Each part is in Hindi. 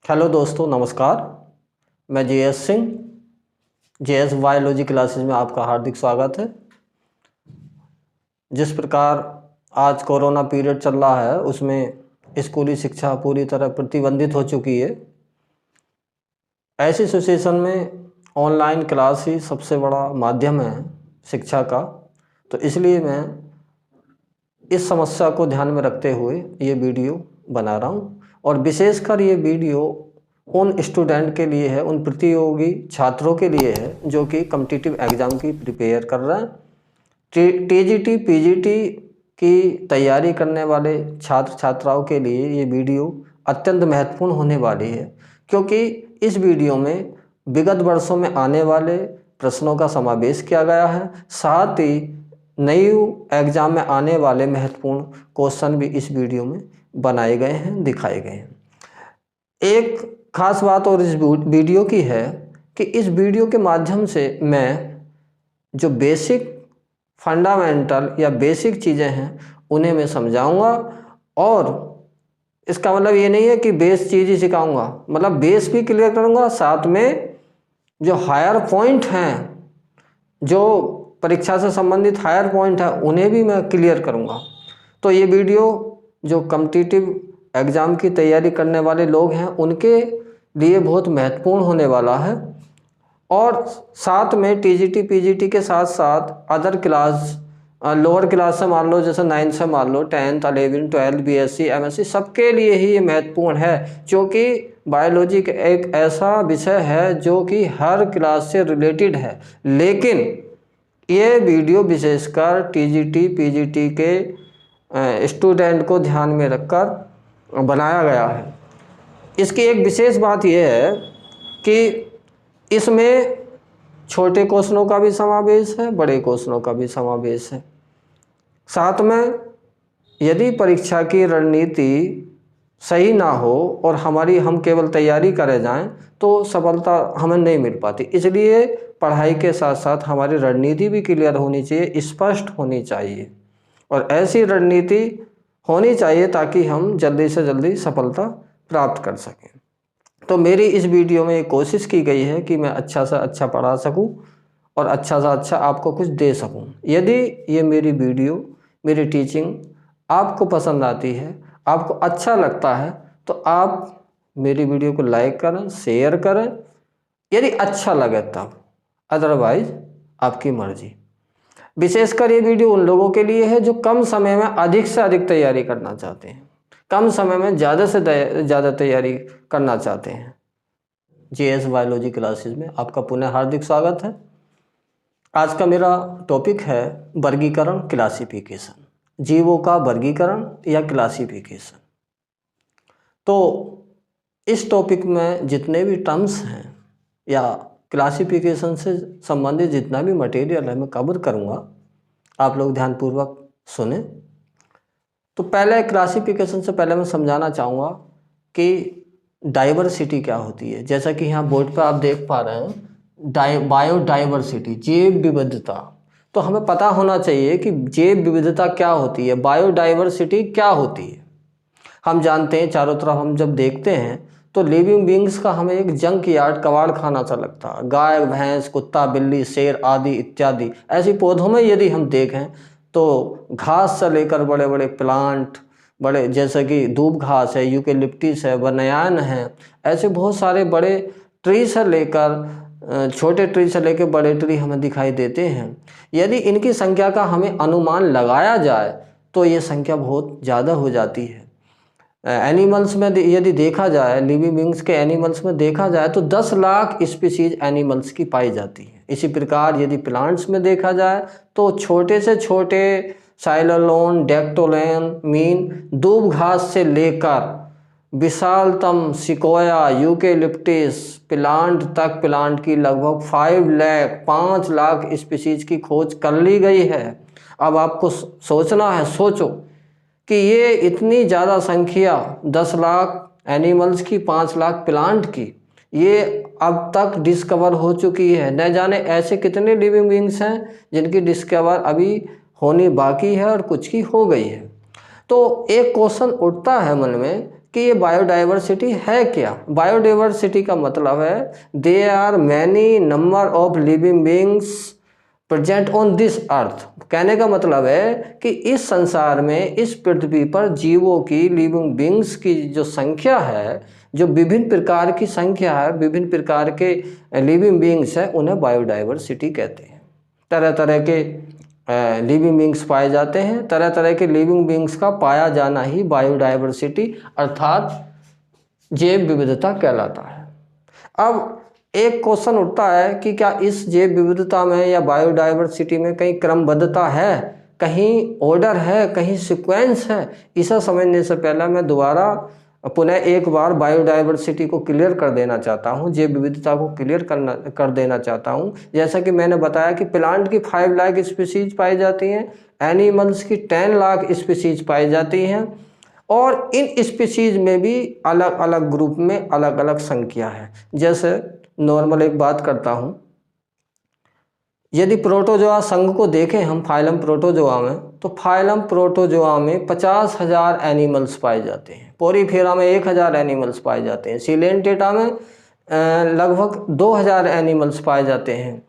हेलो दोस्तों, नमस्कार। मैं JS Singh, JS biology classes में आपका हार्दिक स्वागत है। जिस प्रकार आज कोरोना पीरियड चल रहा है उसमें स्कूली शिक्षा पूरी तरह प्रतिबंधित हो चुकी है। ऐसी सिचुएशन में ऑनलाइन क्लास ही सबसे बड़ा माध्यम है शिक्षा का। तो इसलिए मैं इस समस्या को ध्यान में रखते हुए ये वीडियो बना रहा हूँ, और विशेषकर ये वीडियो उन स्टूडेंट के लिए है, उन प्रतियोगी छात्रों के लिए है जो कि कॉम्पिटिटिव एग्ज़ाम की प्रिपेयर कर रहे हैं। TGT PGT की तैयारी करने वाले छात्र छात्राओं के लिए ये वीडियो अत्यंत महत्वपूर्ण होने वाली है, क्योंकि इस वीडियो में विगत वर्षों में आने वाले प्रश्नों का समावेश किया गया है। साथ ही नई एग्ज़ाम में आने वाले महत्वपूर्ण क्वेश्चन भी इस वीडियो में बनाए गए हैं, दिखाए गए हैं। एक खास बात और इस वीडियो की है कि इस वीडियो के माध्यम से मैं जो बेसिक फंडामेंटल या बेसिक चीज़ें हैं उन्हें मैं समझाऊंगा। और इसका मतलब ये नहीं है कि बेस चीज़ ही सिखाऊंगा, मतलब बेस भी क्लियर करूंगा, साथ में जो हायर पॉइंट हैं, जो परीक्षा से संबंधित हायर पॉइंट है, उन्हें भी मैं क्लियर करूंगा। तो ये वीडियो जो कॉम्पिटिटिव एग्ज़ाम की तैयारी करने वाले लोग हैं उनके लिए बहुत महत्वपूर्ण होने वाला है। और साथ में TGT PGT के साथ साथ अदर क्लास, लोअर क्लास से मान लो, जैसे 9 से मान लो 10th 11 12 BSc MSc, सबके लिए ही ये महत्वपूर्ण है, क्योंकि बायोलॉजी एक ऐसा विषय है जो कि हर क्लास से रिलेटेड है। लेकिन ये वीडियो विशेषकर TGT PGT के स्टूडेंट को ध्यान में रखकर बनाया गया है। इसकी एक विशेष बात यह है कि इसमें छोटे क्वेश्चनों का भी समावेश है, बड़े क्वेश्चनों का भी समावेश है। साथ में यदि परीक्षा की रणनीति सही ना हो और हम केवल तैयारी करे जाएं तो सफलता हमें नहीं मिल पाती। इसलिए पढ़ाई के साथ साथ हमारी रणनीति भी क्लियर होनी चाहिए, स्पष्ट होनी चाहिए, और ऐसी रणनीति होनी चाहिए ताकि हम जल्दी से जल्दी सफलता प्राप्त कर सकें। तो मेरी इस वीडियो में एक कोशिश की गई है कि मैं अच्छा से अच्छा पढ़ा सकूं और अच्छा से अच्छा आपको कुछ दे सकूं। यदि ये मेरी वीडियो, मेरी टीचिंग आपको पसंद आती है, आपको अच्छा लगता है, तो आप मेरी वीडियो को लाइक करें, शेयर करें यदि अच्छा लगे तब, अदरवाइज आपकी मर्जी। विशेषकर ये वीडियो उन लोगों के लिए है जो कम समय में अधिक से अधिक तैयारी करना चाहते हैं, कम समय में ज़्यादा से ज़्यादा तैयारी करना चाहते हैं। JS बायोलॉजी क्लासेस में आपका पुनः हार्दिक स्वागत है। आज का मेरा टॉपिक है वर्गीकरण, क्लासिफिकेशन, जीवों का वर्गीकरण या क्लासिफिकेशन। तो इस टॉपिक में जितने भी टर्म्स हैं या क्लासिफिकेशन से संबंधित जितना भी मटेरियल है मैं कवर करूँगा, आप लोग ध्यानपूर्वक सुने। तो पहले क्लासिफिकेशन से पहले मैं समझाना चाहूँगा कि डाइवर्सिटी क्या होती है। जैसा कि यहाँ बोर्ड पर आप देख पा रहे हैं, बायोडाइवर्सिटी, जैव विविधता। तो हमें पता होना चाहिए कि जैव विविधता क्या होती है, बायोडाइवर्सिटी क्या होती है। हम जानते हैं चारों तरफ हम जब देखते हैं तो लिविंग बींग्स का हमें एक जंक यार्ड, कबाड़ खाना सा लगता है। गाय, भैंस, कुत्ता, बिल्ली, शेर आदि इत्यादि ऐसी पौधों में यदि हम देखें तो घास से लेकर बड़े बड़े प्लांट, बड़े जैसे कि दूब घास है, यूकेलिप्टिस है, बनयान है, ऐसे बहुत सारे बड़े ट्री से लेकर छोटे ट्री से लेकर बड़े ट्री हमें दिखाई देते हैं। यदि इनकी संख्या का हमें अनुमान लगाया जाए तो ये संख्या बहुत ज़्यादा हो जाती है। एनिमल्स में यदि देखा जाए, लिविंग बींग्स के एनिमल्स में देखा जाए तो 10 लाख स्पीसीज एनिमल्स की पाई जाती है। इसी प्रकार यदि प्लांट्स में देखा जाए तो छोटे से छोटे साइलोन, डेक्टोलेन, मीन, दूब घास से लेकर विशालतम सिकोया, यूकेलिप्टिस प्लांट तक, प्लांट की लगभग 5 लाख स्पीसीज की खोज कर ली गई है। अब आपको सोचना है, सोचो कि ये इतनी ज़्यादा संख्या 10 लाख एनिमल्स की, 5 लाख प्लांट की, ये अब तक डिस्कवर हो चुकी है। न जाने ऐसे कितने लिविंग बींग्स हैं जिनकी डिस्कवर अभी होनी बाकी है और कुछ की हो गई है। तो एक क्वेश्चन उठता है मन में कि ये बायोडाइवर्सिटी है क्या। बायोडाइवर्सिटी का मतलब है they are many number of living beings present on this earth. कहने का मतलब है कि इस संसार में, इस पृथ्वी पर जीवों की, लिविंग बीइंग्स की जो संख्या है, जो विभिन्न प्रकार की संख्या है, विभिन्न प्रकार के लिविंग बीइंग्स है, उन्हें बायोडाइवर्सिटी कहते हैं। तरह तरह के लिविंग बीइंग्स पाए जाते हैं। तरह तरह के लिविंग बीइंग्स का पाया जाना ही बायोडाइवर्सिटी अर्थात जैव विविधता कहलाता है। अब एक क्वेश्चन उठता है कि क्या इस जैव विविधता में या बायोडाइवर्सिटी में कहीं क्रमबद्धता है, कहीं ऑर्डर है, कहीं सीक्वेंस है। इसे समझने से पहले मैं दोबारा पुनः एक बार बायोडाइवर्सिटी को क्लियर कर देना चाहता हूँ, जैव विविधता को क्लियर कर देना चाहता हूँ। जैसा कि मैंने बताया कि प्लांट की 5 लाख स्पीसीज पाई जाती हैं, एनिमल्स की 10 लाख स्पीसीज पाई जाती हैं, और इन स्पीसीज में भी अलग अलग ग्रुप में अलग अलग संख्या है। जैसे नॉर्मल एक बात करता हूँ, यदि प्रोटोजोआ संघ को देखें हम फाइलम प्रोटोजोआ में, तो फाइलम प्रोटोजोआ में 50,000 एनिमल्स पाए जाते हैं। पोरीफेरा में 1,000 एनिमल्स पाए जाते हैं। सिलेंटेटा में लगभग 2,000 एनिमल्स पाए जाते हैं।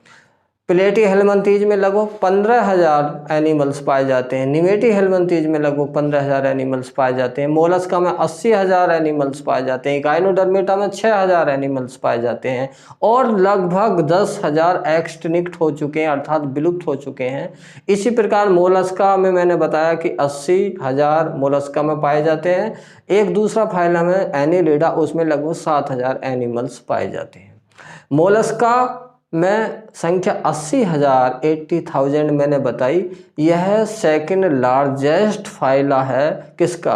प्लेटी हेलमंथीज में लगभग 15,000 एनिमल्स पाए जाते हैं। निमेटी हेलमंथीज में लगभग 15,000 एनिमल्स पाए जाते हैं। मोलस्का में 80,000 एनिमल्स पाए जाते हैं। गाइनोडर्मेटा में 6,000 एनिमल्स पाए जाते हैं, और लगभग 10,000 एक्सटिंक्ट हो चुके हैं अर्थात विलुप्त हो चुके हैं। इसी प्रकार मोलस्का में मैंने बताया कि 80,000 मोलस्का में पाए जाते हैं। एक दूसरा फाइलम है एनिलिडा, उसमें लगभग 7,000 एनिमल्स पाए जाते हैं। मोलस्का में संख्या 80,000 80,000 मैंने बताई। यह सेकंड लार्जेस्ट फाइला है। किसका?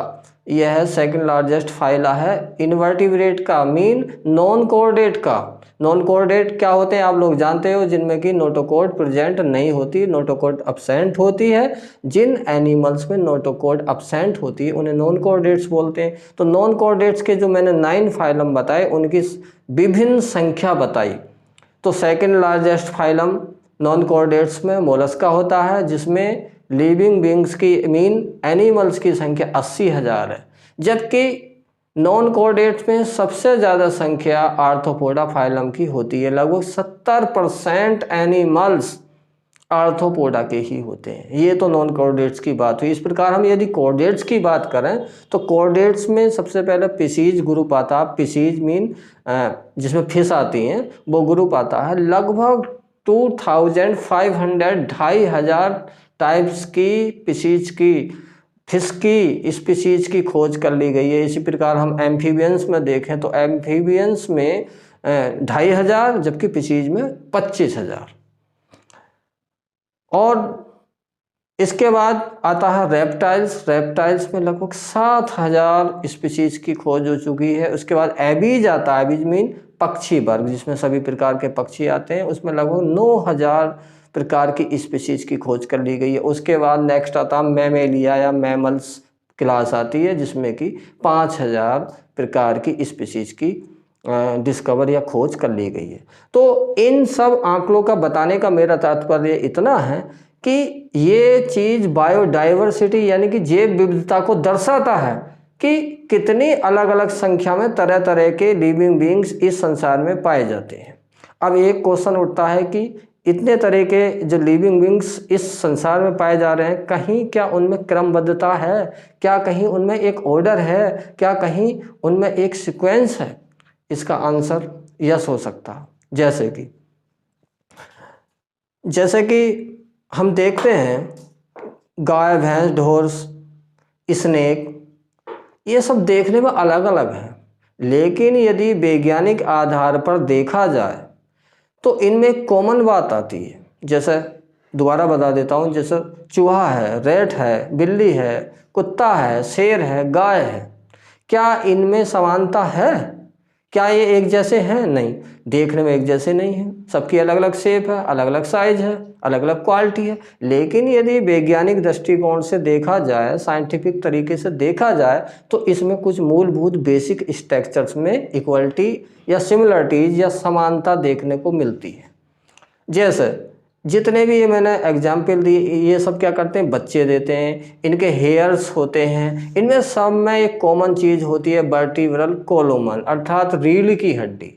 यह सेकंड लार्जेस्ट फाइला है इनवर्टिब्रेट का, मीन नॉन कोऑर्डेट का। नॉन कोऑर्डेट क्या होते हैं आप लोग जानते हो, जिनमें कि नोटोकॉर्ड प्रेजेंट नहीं होती, नोटोकॉर्ड अब्सेंट होती है। जिन एनिमल्स में नोटोकॉर्ड अब्सेंट होती है उन्हें नॉन कोऑर्डेट्स बोलते हैं। तो नॉन कोऑर्डेट्स के जो मैंने 9 फाइलम बताए उनकी विभिन्न संख्या बताई। तो सेकंड लार्जेस्ट फाइलम नॉन कोऑर्डेट्स में मोलस्का होता है, जिसमें लिविंग बीइंग्स की मीन एनिमल्स की संख्या 80,000 है। जबकि नॉन कोऑर्डेट्स में सबसे ज़्यादा संख्या आर्थ्रोपोडा फाइलम की होती है। लगभग 70% एनिमल्स आर्थ्रोपोडा के ही होते हैं। ये तो नॉन कोऑर्डेट्स की बात हुई। इस प्रकार हम यदि कोऑर्डेट्स की बात करें तो कोऑर्डेट्स में सबसे पहले फिशीज ग्रुप आता है। फिशीज मीन जिसमें फिश आती हैं वो ग्रुप आता है। लगभग 2,500 2,500 टाइप्स की फिशीज की फिश की स्पीसीज की खोज कर ली गई है। इसी प्रकार हम एम्फीबियंस में देखें तो एम्फीबियंस में 2,500 जबकि फिशीज में 25,000। और इसके बाद आता है रेप्टाइल्स। रेप्टाइल्स में लगभग 7,000 स्पीसीज की खोज हो चुकी है। उसके बाद एबीज आता है। एबीज मीन पक्षी वर्ग, जिसमें सभी प्रकार के पक्षी आते हैं। उसमें लगभग 9,000 प्रकार की स्पीसीज की खोज कर ली गई है। उसके बाद नेक्स्ट आता है मैमेलिया या मैमल्स क्लास आती है, जिसमें कि 5,000 प्रकार की स्पीसीज की डिस्कवर या खोज कर ली गई है। तो इन सब आंकड़ों का बताने का मेरा तात्पर्य इतना है कि ये चीज़ बायोडाइवर्सिटी यानी कि जैव विविधता को दर्शाता है कि कितनी अलग अलग संख्या में तरह तरह के लिविंग बीइंग्स इस संसार में पाए जाते हैं। अब एक क्वेश्चन उठता है कि इतने तरह के जो लिविंग बीइंग्स इस संसार में पाए जा रहे हैं, कहीं क्या उनमें क्रमबद्धता है, क्या कहीं उनमें एक ऑर्डर है, क्या कहीं उनमें एक सीक्वेंस है? इसका आंसर यस हो सकता है। जैसे कि हम देखते हैं गाय, भैंस, ढोर, स्नेक, ये सब देखने में अलग अलग हैं, लेकिन यदि वैज्ञानिक आधार पर देखा जाए तो इनमें कॉमन बात आती है। जैसे दोबारा बता देता हूँ, जैसे चूहा है, रेट है, बिल्ली है, कुत्ता है, शेर है, गाय है, क्या इनमें समानता है? क्या ये एक जैसे हैं? नहीं, देखने में एक जैसे नहीं हैं। सबकी अलग अलग शेप है, अलग अलग साइज है, अलग अलग क्वालिटी है। लेकिन यदि वैज्ञानिक दृष्टिकोण से देखा जाए, साइंटिफिक तरीके से देखा जाए, तो इसमें कुछ मूलभूत बेसिक स्ट्रक्चर्स में इक्वलिटी या सिमिलरिटीज या समानता देखने को मिलती है। जैसे जितने भी ये मैंने एग्जाम्पल दिए ये सब क्या करते हैं, बच्चे देते हैं, इनके हेयर्स होते हैं, इनमें सब में एक कॉमन चीज़ होती है वर्टिब्रल कोलुमन अर्थात रीढ़ की हड्डी।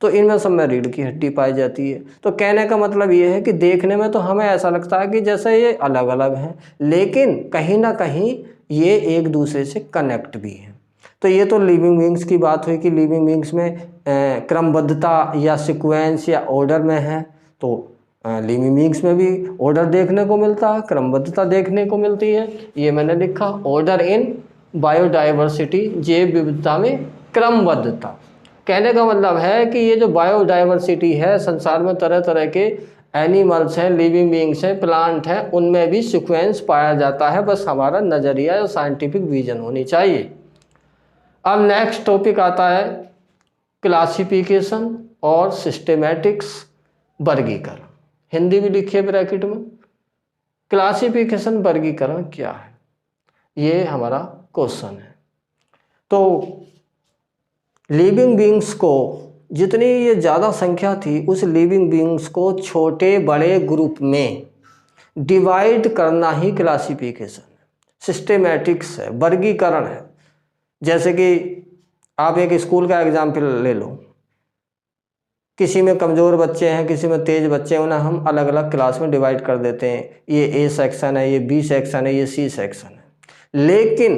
तो इनमें सब में रीढ़ की हड्डी पाई जाती है। तो कहने का मतलब ये है कि देखने में तो हमें ऐसा लगता है कि जैसे ये अलग अलग हैं, लेकिन कहीं ना कहीं ये एक दूसरे से कनेक्ट भी हैं। तो ये तो लिविंग बींग्स की बात हुई कि लिविंग बींग्स में क्रमबद्धता या सीक्वेंस या ऑर्डर में है। तो लिविंग बींग्स में भी ऑर्डर देखने को मिलता है, क्रमबद्धता देखने को मिलती है। ये मैंने लिखा, ऑर्डर इन बायोडाइवर्सिटी, जैव विविधता में क्रमबद्धता। कहने का मतलब है कि ये जो बायोडाइवर्सिटी है, संसार में तरह तरह के एनिमल्स हैं, लिविंग बींग्स हैं, प्लांट हैं, उनमें भी सीक्वेंस पाया जाता है। बस हमारा नज़रिया और साइंटिफिक विजन होनी चाहिए। अब नेक्स्ट टॉपिक आता है क्लासिफिकेशन और सिस्टेमेटिक्स, वर्गीकरण। हिंदी भी लिखिए ब्रैकेट में। क्लासिफिकेशन वर्गीकरण क्या है, ये हमारा क्वेश्चन है। तो लिविंग बींग्स को जितनी ये ज़्यादा संख्या थी, उस लिविंग बींग्स को छोटे बड़े ग्रुप में डिवाइड करना ही क्लासिफिकेशन है, सिस्टेमेटिक्स है, वर्गीकरण है। जैसे कि आप एक स्कूल का एग्जाम्पल ले लो, किसी में कमज़ोर बच्चे हैं, किसी में तेज़ बच्चे हैं, उन्हें हम अलग अलग क्लास में डिवाइड कर देते हैं, ये ए सेक्शन है, ये बी सेक्शन है, ये सी सेक्शन है। लेकिन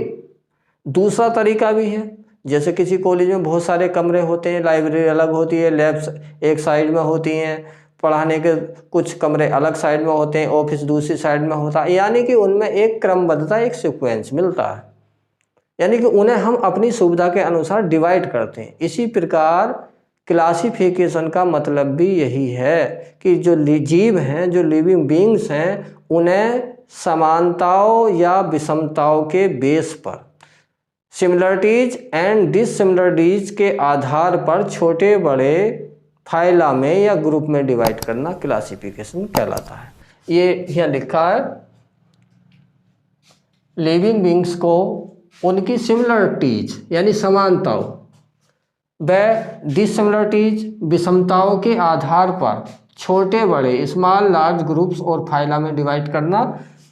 दूसरा तरीका भी है, जैसे किसी कॉलेज में बहुत सारे कमरे होते हैं, लाइब्रेरी अलग होती है, लैब्स एक साइड में होती हैं, पढ़ाने के कुछ कमरे अलग साइड में होते हैं, ऑफिस दूसरी साइड में होता है, यानी कि उनमें एक क्रमबद्धता, एक सीक्वेंस मिलता है, यानी कि उन्हें हम अपनी सुविधा के अनुसार डिवाइड करते हैं। इसी प्रकार क्लासिफिकेशन का मतलब भी यही है कि जो जीव हैं, जो लिविंग बींग्स हैं, उन्हें समानताओं या विषमताओं के बेस पर, सिमिलरिटीज एंड डिससिमिलरिटीज के आधार पर छोटे बड़े फाइला में या ग्रुप में डिवाइड करना क्लासिफिकेशन कहलाता है। ये यहाँ लिखा है, लिविंग बींग्स को उनकी सिमिलरिटीज यानी समानताओं व डिससिमिलरिटीज विषमताओं के आधार पर छोटे बड़े स्मॉल लार्ज ग्रुप्स और फाइला में डिवाइड करना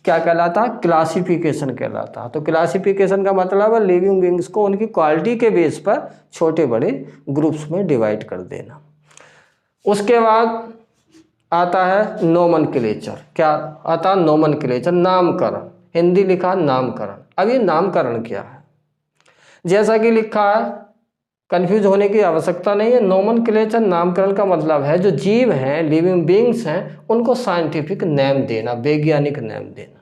क्या कहलाता है, क्लासिफिकेशन कहलाता है। तो क्लासिफिकेशन का मतलब है लिविंग बींग्स को उनकी क्वालिटी के बेस पर छोटे बड़े ग्रुप्स में डिवाइड कर देना। उसके बाद आता है नोमेनक्लेचर। क्या आता है, नोमेनक्लेचर, नामकरण। हिंदी लिखा नामकरण। अब ये नामकरण क्या है, जैसा कि लिखा है, कंफ्यूज होने की आवश्यकता नहीं है। नोमेनक्लेचर नामकरण का मतलब है जो जीव हैं, लिविंग बींग्स हैं, उनको साइंटिफिक नेम देना, वैज्ञानिक नेम देना।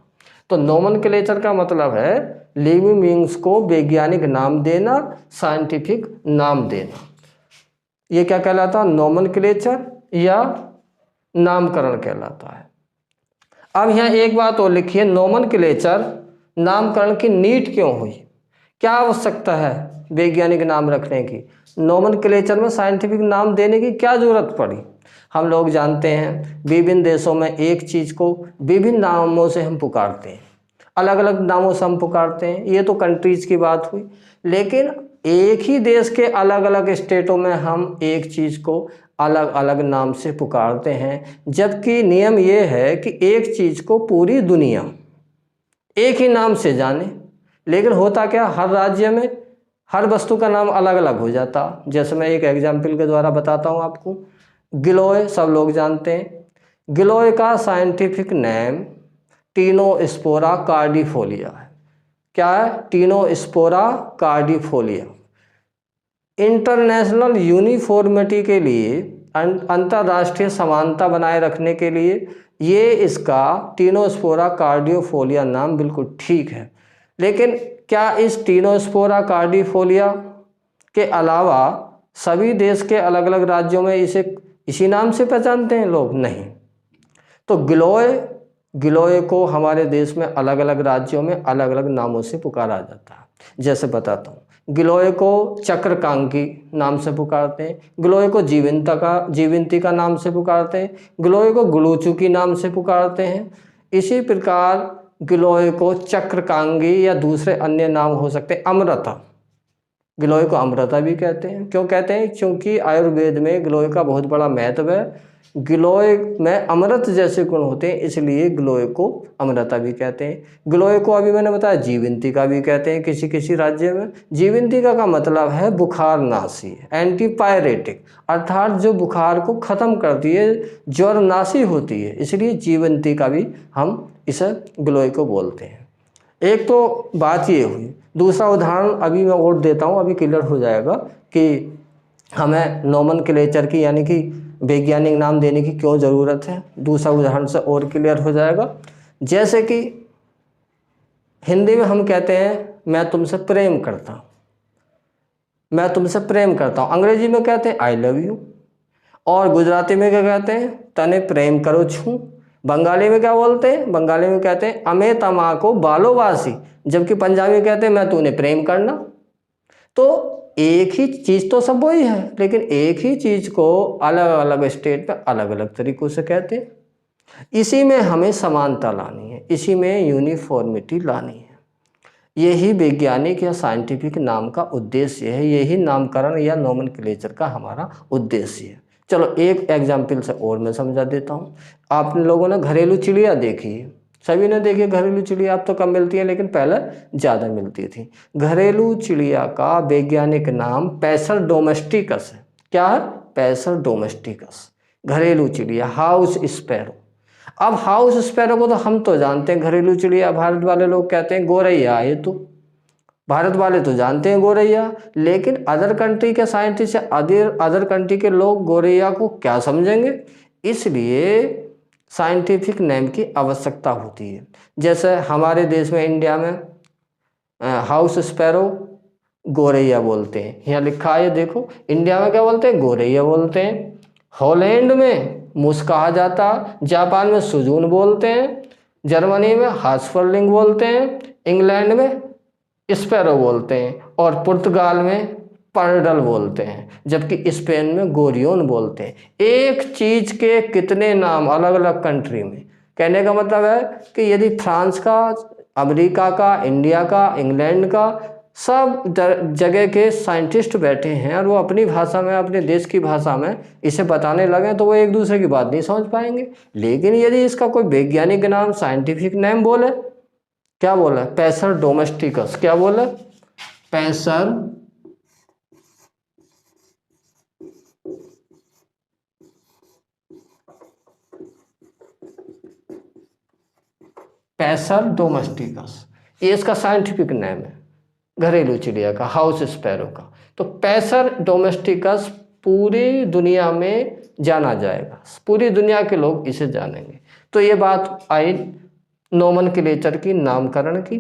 तो नोमेनक्लेचर का मतलब है लिविंग बींग्स को वैज्ञानिक नाम देना, साइंटिफिक नाम देना। ये क्या कहलाता है, नोमेनक्लेचर या नामकरण कहलाता है। अब यहाँ एक बात और लिखिए, नोमेनक्लेचर नामकरण की नीड क्यों हुई, क्या आवश्यकता है वैज्ञानिक नाम रखने की, नोमेनक्लेचर में साइंटिफिक नाम देने की क्या जरूरत पड़ी। हम लोग जानते हैं विभिन्न देशों में एक चीज़ को विभिन्न नामों से हम पुकारते हैं, अलग अलग नामों से हम पुकारते हैं, ये तो कंट्रीज की बात हुई। लेकिन एक ही देश के अलग अलग स्टेटों में हम एक चीज़ को अलग अलग नाम से पुकारते हैं, जबकि नियम ये है कि एक चीज़ को पूरी दुनिया एक ही नाम से जाने। लेकिन होता क्या, हर राज्य में हर वस्तु का नाम अलग अलग हो जाता। जैसे मैं एक एग्जाम्पल के द्वारा बताता हूँ आपको, गिलोय सब लोग जानते हैं। गिलोय का साइंटिफिक नेम टीनोस्पोरा कार्डिफोलिया है। क्या है, टीनोस्पोरा कार्डिफोलिया। इंटरनेशनल यूनिफॉर्मिटी के लिए, अंतर्राष्ट्रीय समानता बनाए रखने के लिए ये इसका टीनोस्पोरा कार्डिफोलिया नाम बिल्कुल ठीक है। लेकिन क्या इस टीनोस्पोरा कार्डिफोलिया के अलावा सभी देश के अलग अलग राज्यों में इसे इसी नाम से पहचानते हैं लोग? नहीं। तो गिलोय को हमारे देश में अलग अलग राज्यों में अलग अलग नामों से पुकारा जाता है। जैसे बताता हूँ, गिलोय को चक्रकांकी नाम से पुकारते हैं, गिलोय को जीवंती का नाम से पुकारते हैं, गिलोय को गुलूचुकी नाम से पुकारते हैं। इसी प्रकार गिलोय को चक्रकांगी या दूसरे अन्य नाम हो सकते हैं, अमृता। गिलोय को अमृता भी कहते हैं। क्यों कहते हैं? क्योंकि आयुर्वेद में गिलोय का बहुत बड़ा महत्व है। गिलोय में अमृत जैसे गुण होते हैं, इसलिए गिलोय को अमृता भी कहते हैं। गिलोय को अभी मैंने बताया जीवंतिका भी कहते हैं किसी किसी राज्य में। जीवंतिका का मतलब है बुखार नाशी, एंटीपायरेटिक, अर्थात जो बुखार को ख़त्म करती है, ज्वर नाशी होती है, इसलिए जीवंतिका भी हम इसे गिलोय को बोलते हैं। एक तो बात ये हुई। दूसरा उदाहरण अभी मैं और देता हूँ, अभी क्लियर हो जाएगा कि हमें नोमेनक्लेचर की यानी कि वैज्ञानिक नाम देने की क्यों ज़रूरत है। दूसरा उदाहरण से और क्लियर हो जाएगा। जैसे कि हिंदी में हम कहते हैं मैं तुमसे प्रेम करता हूँ, मैं तुमसे प्रेम करता हूँ। अंग्रेजी में कहते हैं आई लव यू, और गुजराती में क्या कहते हैं तने प्रेम करो छू। बंगाली में क्या बोलते हैं, बंगाली में कहते हैं अमे तमा को बालोवासी, जबकि पंजाबी में कहते हैं मैं तूने प्रेम करना। तो एक ही चीज़ तो सब वही है, लेकिन एक ही चीज़ को अलग अलग स्टेट पे अलग अलग तरीक़ों से कहते हैं। इसी में हमें समानता लानी है, इसी में यूनिफॉर्मिटी लानी है। यही वैज्ञानिक या साइंटिफिक नाम का उद्देश्य है, यही नामकरण या नोमेनक्लेचर का हमारा उद्देश्य है। चलो एक एग्जाम्पल से और मैं समझा देता हूँ। आप लोगों ने घरेलू चिड़िया देखी है, सभी ने देखी घरेलू चिड़िया। अब तो कम मिलती है लेकिन पहले ज़्यादा मिलती थी। घरेलू चिड़िया का वैज्ञानिक नाम पैसर डोमेस्टिकस है। क्या है? पैसर डोमेस्टिकस, घरेलू चिड़िया, हाउस स्पैरो। अब हाउस स्पैरो को तो हम तो जानते हैं घरेलू चिड़िया, भारत वाले लोग कहते हैं गोरैया। ये तो भारत वाले तो जानते हैं गोरैया, लेकिन अदर कंट्री के साइंटिस्ट या अदर कंट्री के लोग गोरैया को क्या समझेंगे, इसलिए साइंटिफिक नेम की आवश्यकता होती है। जैसे हमारे देश में इंडिया में हाउस स्पैरो गोरैया बोलते हैं, यहाँ लिखा है देखो। इंडिया में क्या बोलते हैं? गोरैया बोलते हैं। हॉलैंड में मूस कहा जाता, जापान में सुजून बोलते हैं, जर्मनी में हास्फर्लिंग बोलते हैं, इंग्लैंड में स्पैरो बोलते हैं, और पुर्तगाल में पर्डल बोलते हैं, जबकि स्पेन में गोरियोन बोलते हैं। एक चीज़ के कितने नाम अलग अलग कंट्री में। कहने का मतलब है कि यदि फ्रांस का, अमेरिका का, इंडिया का, इंग्लैंड का, सब जगह के साइंटिस्ट बैठे हैं और वो अपनी भाषा में, अपने देश की भाषा में इसे बताने लगे तो वो एक दूसरे की बात नहीं समझ पाएंगे। लेकिन यदि इसका कोई वैज्ञानिक नाम, साइंटिफिक नेम बोले, क्या बोला? पैसर डोमेस्टिकस। क्या बोला? पैसर पैसर डोमेस्टिकस, ये इसका साइंटिफिक नेम है घरेलू चिड़िया का, हाउस स्पैरो का। तो पैसर डोमेस्टिकस पूरी दुनिया में जाना जाएगा, पूरी दुनिया के लोग इसे जानेंगे। तो ये बात आई नोमेनक्लेचर की, नामकरण की।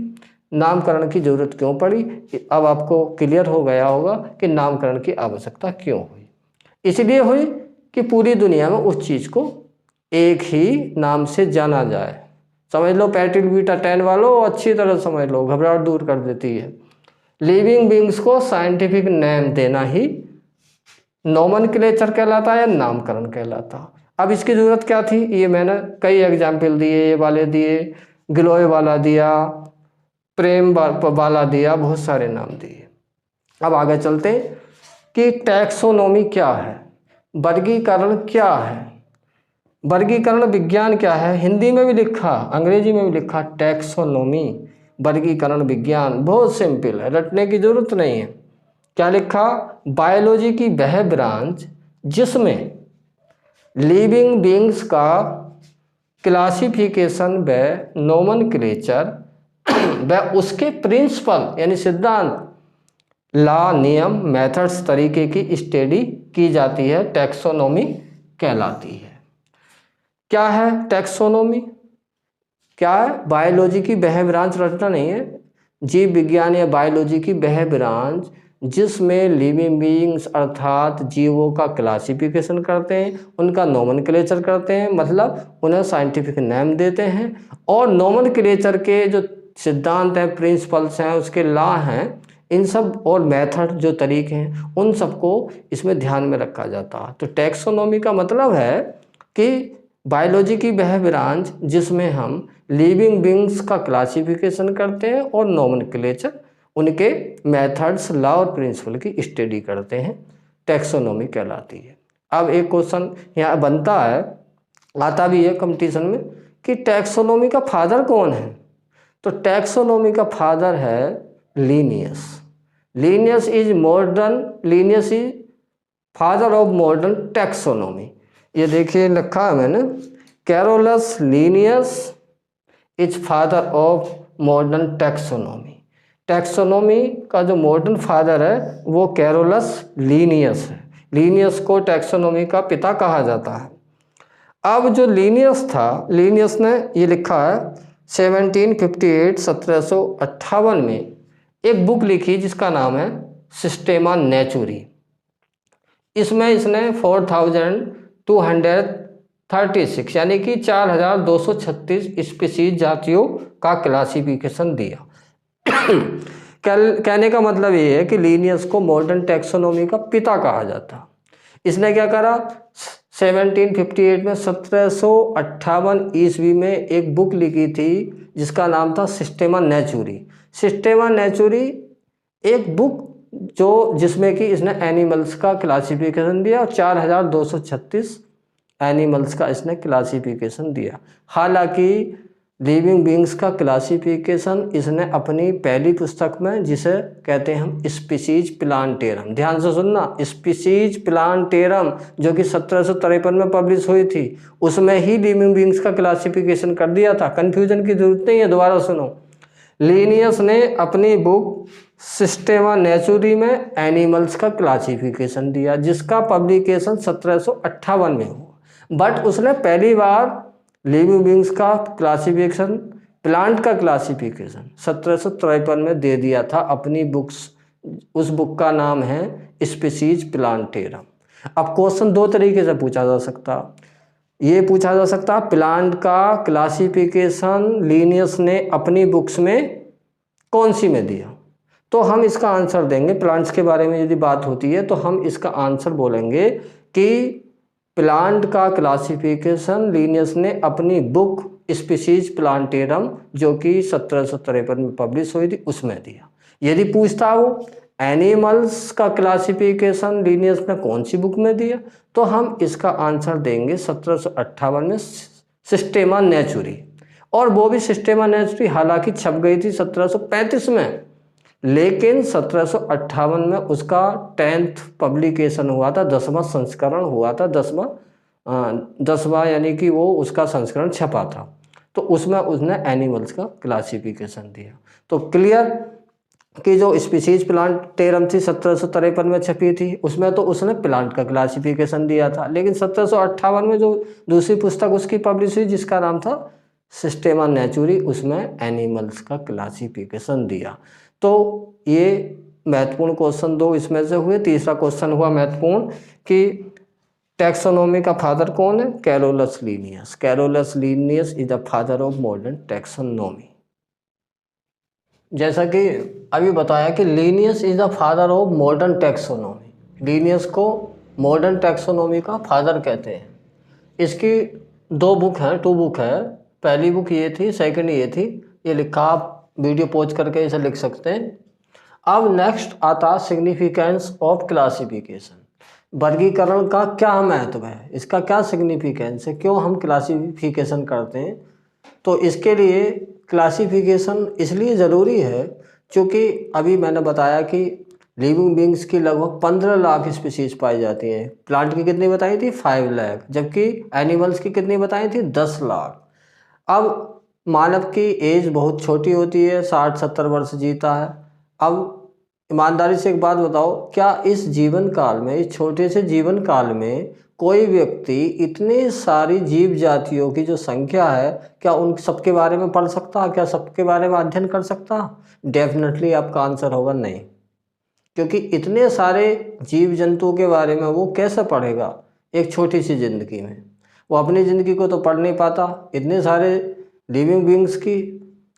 नामकरण की ज़रूरत क्यों पड़ी, अब आपको क्लियर हो गया होगा कि नामकरण की आवश्यकता क्यों हुई। इसलिए हुई कि पूरी दुनिया में उस चीज़ को एक ही नाम से जाना जाए। समझ लो पैटिल बीटा 10 वालों, अच्छी तरह समझ लो, घबराहट दूर कर देती है। लिविंग बींग्स को साइंटिफिक नेम देना ही नोमेनक्लेचर कहलाता है या नामकरण कहलाता। अब इसकी ज़रूरत क्या थी, ये मैंने कई एग्जाम्पल दिए, ये वाले दिए, गिलोय वाला दिया, प्रेम वाला दिया, बहुत सारे नाम दिए। अब आगे चलते कि टैक्सोनॉमी क्या है, वर्गीकरण क्या है, वर्गीकरण विज्ञान क्या है। हिंदी में भी लिखा, अंग्रेजी में भी लिखा, टैक्सोनॉमी, वर्गीकरण विज्ञान। बहुत सिंपल है, रटने की जरूरत नहीं है। क्या लिखा? बायोलॉजी की वह ब्रांच जिसमें लिविंग बींग्स का क्लासिफिकेशन व नोमेनक्लेचर व उसके प्रिंसिपल यानी सिद्धांत, लॉ, नियम, मेथड्स, तरीके की स्टडी की जाती है, टैक्सोनॉमी कहलाती है। क्या है टैक्सोनॉमी? क्या है? बायोलॉजी की वह ब्रांच, रटना नहीं है, जीव विज्ञान या बायोलॉजी की वह ब्रांच जिसमें लिविंग बीइंग्स अर्थात जीवों का क्लासिफिकेशन करते हैं, उनका नोमेनक्लेचर करते हैं, मतलब उन्हें साइंटिफिक नेम देते हैं, और नोमेनक्लेचर के जो सिद्धांत हैं, प्रिंसिपल्स हैं, उसके लॉ हैं, इन सब और मेथड जो तरीके हैं, उन सबको इसमें ध्यान में रखा जाता है। तो टैक्सोनॉमी का मतलब है कि बायोलॉजी की वह ब्रांच जिसमें हम लिविंग बींग्स का क्लासिफिकेशन करते हैं और नोमेनक्लेचर, उनके मेथड्स, लॉ और प्रिंसिपल की स्टडी करते हैं, टैक्सोनॉमी कहलाती है। अब एक क्वेश्चन यहाँ बनता है, आता भी है कंपटीशन में, कि टैक्सोनॉमी का फादर कौन है? तो टैक्सोनॉमी का फादर है Linnaeus. Linnaeus is father of modern taxonomy. ये देखिए लिखा है मैंने, Carolus Linnaeus is father of modern taxonomy. Taxonomy का जो मॉडर्न फादर है वो कैरोलस लीनियस है। लीनियस को टैक्सोनॉमी का पिता कहा जाता है। अब जो लीनियस था, लीनियस ने ये लिखा है 1758 में एक बुक लिखी जिसका नाम है सिस्टेमा नेचुरी। इसमें इसने 4236 यानी कि 4236 स्पीसीज जातियों का क्लासिफिकेशन दिया। कहने का मतलब ये है कि लीनियस को मॉडर्न टैक्सोनॉमी का पिता कहा जाता। इसने क्या करा, 1758 में 1758 ईस्वी में एक बुक लिखी थी जिसका नाम था सिस्टेमा नेचुरी। सिस्टेमा नेचुरी एक बुक जिसमें कि इसने एनिमल्स का क्लासिफिकेशन दिया और 4236 एनिमल्स का इसने क्लासिफिकेशन दिया। हालांकि लिविंग बींग्स का क्लासिफिकेशन इसने अपनी पहली पुस्तक में, जिसे कहते हैं हम स्पीसीज प्लांटेरम, ध्यान से सुनना, स्पीसीज प्लांटेरम, जो कि 1753 में पब्लिश हुई थी, उसमें ही लिविंग बींग्स का क्लासिफिकेशन कर दिया था। कन्फ्यूजन की जरूरत नहीं है, दोबारा सुनो। लीनियस ने अपनी बुक सिस्टेमा नेचुरी में एनिमल्स का क्लासिफिकेशन दिया, जिसका पब्लिकेशन 1758 में हुआ। बट उसने पहली बार लिविंग बींग्स का क्लासिफिकेशन, प्लांट का क्लासिफिकेशन 1753 में दे दिया था अपनी बुक्स। उस बुक का नाम है स्पीसीज प्लांटेरम। अब क्वेश्चन दो तरीके से पूछा जा सकता। ये पूछा जा सकता, प्लांट का क्लासिफिकेशन लीनियस ने अपनी बुक्स में कौन सी में दिया? तो हम इसका आंसर देंगे, प्लांट्स के बारे में यदि बात होती है तो हम इसका आंसर बोलेंगे कि प्लांट का क्लासिफिकेशन लीनियस ने अपनी बुक स्पीसीज प्लांटेरम, जो कि 1753 में पब्लिश हुई थी, उसमें दिया। यदि पूछता हो एनिमल्स का क्लासिफिकेशन लीनियस ने कौन सी बुक में दिया, तो हम इसका आंसर देंगे 1758 में सिस्टेमा नेचुरी। और वो भी सिस्टेमा नेचुरी हालांकि छप गई थी 1735 में, लेकिन 1758 में उसका 10th पब्लिकेशन हुआ था, 10वां संस्करण हुआ था, 10वां यानी कि वो उसका संस्करण छपा था। तो उसमें उसने एनिमल्स का क्लासिफिकेशन दिया। तो क्लियर कि जो स्पीसीज प्लांटेरम थी 1753 में छपी थी, उसमें तो उसने प्लांट का क्लासिफिकेशन दिया था, लेकिन 1758 में जो दूसरी पुस्तक उसकी पब्लिश हुई जिसका नाम था सिस्टेमा नेचुरी, उसमें एनिमल्स का क्लासिफिकेशन दिया। तो ये महत्वपूर्ण क्वेश्चन दो इसमें से हुए। तीसरा क्वेश्चन हुआ महत्वपूर्ण कि टैक्सोनॉमी का फादर कौन है? Carolus Linnaeus. Carolus Linnaeus is the father of modern taxonomy. जैसा कि अभी बताया कि Linnaeus is the father of modern taxonomy. Linnaeus को मॉडर्न टैक्सोनॉमी का फादर कहते हैं। इसकी दो बुक हैं, 2 बुक है। पहली बुक ये थी, सेकंड ये थी। ये लिखा, आप वीडियो पॉज करके इसे लिख सकते हैं। अब नेक्स्ट आता सिग्निफिकेंस ऑफ क्लासिफिकेशन। वर्गीकरण का क्या महत्व है, इसका क्या सिग्निफिकेंस है, क्यों हम क्लासिफिकेशन करते हैं? तो इसके लिए क्लासिफिकेशन इसलिए ज़रूरी है क्योंकि अभी मैंने बताया कि लिविंग बींग्स की लगभग 15 लाख स्पीसीज पाई जाती हैं। प्लांट की कितनी बताई थी? 5 लाख। जबकि एनिमल्स की कितनी बताई थी? 10 लाख। अब मानव की एज बहुत छोटी होती है, 60-70 वर्ष जीता है। अब ईमानदारी से एक बात बताओ, क्या इस जीवन काल में, इस छोटे से जीवन काल में कोई व्यक्ति इतनी सारी जीव जातियों की जो संख्या है, क्या उन सबके बारे में पढ़ सकता? क्या सबके बारे में अध्ययन कर सकता? डेफिनेटली आपका आंसर होगा नहीं, क्योंकि इतने सारे जीव जंतुओं के बारे में वो कैसे पढ़ेगा एक छोटी सी ज़िंदगी में? वो अपनी ज़िंदगी को तो पढ़ नहीं पाता, इतने सारे लिविंग बींग्स की